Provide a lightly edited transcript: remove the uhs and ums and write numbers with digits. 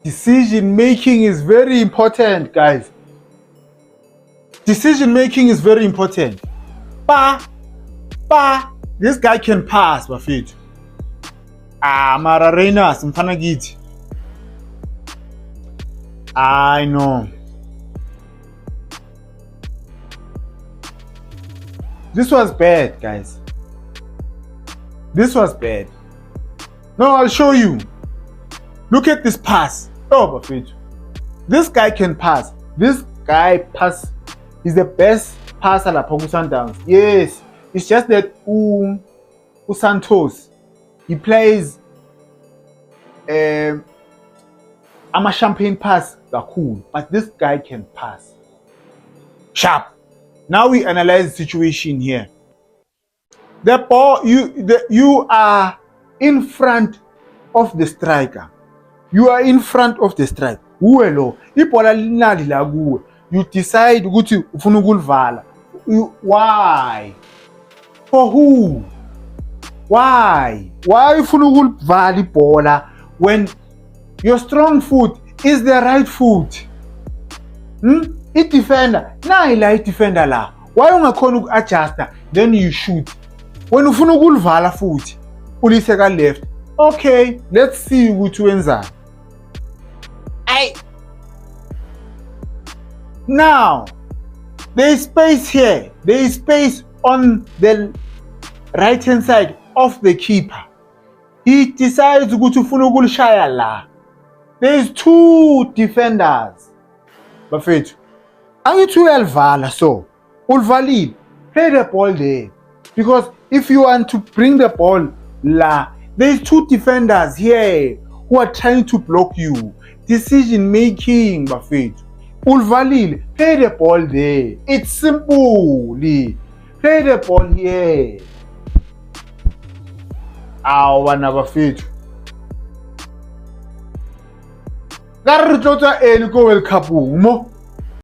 Decision making is very important, guys. Decision making is very important. This guy can pass, bafethu. Mara Reyners, mfana kithi. I know. This was bad, guys. This was bad. No, I'll show you. Look at this pass. Oh, bafethu. This guy can pass. This guy pass. He's the best passer lapha ku-Sundowns. Yes, it's just that Santos, he plays ama-champagne pass kakhulu, but this guy can pass. Sharp. Now we analyze the situation here. The ball, you are in front of the striker. You are in front of the striker. Uwe lo, ibhola linali la kuwe. You decide ukuthi ufuna ukulivala. Why? For who? Why? Why ufuna ukulivala ibhola when your strong foot is the right foot? I-defender, nayi la i-defender la. Why ungakhona uku-adjusta then you shoot? When ufuna ukulivala futhi ulise ka left. Okay, let's see ukuthi wenzani. Now, there is space here. There is space on the right hand side of the keeper. He decides ukuthi ufuna ukulishaya la. There is two defenders. Bafethu, angithi uyalivala so. Ulivalile. Play the ball there. Because if you want to bring the ball la, there is two defenders here who are trying to block you. Decision making, bafethu. Ulivalile. Play the ball there. It's simple. Play the ball here. Bana bafethu. Ka re tlotsa ene ko World Cup mo.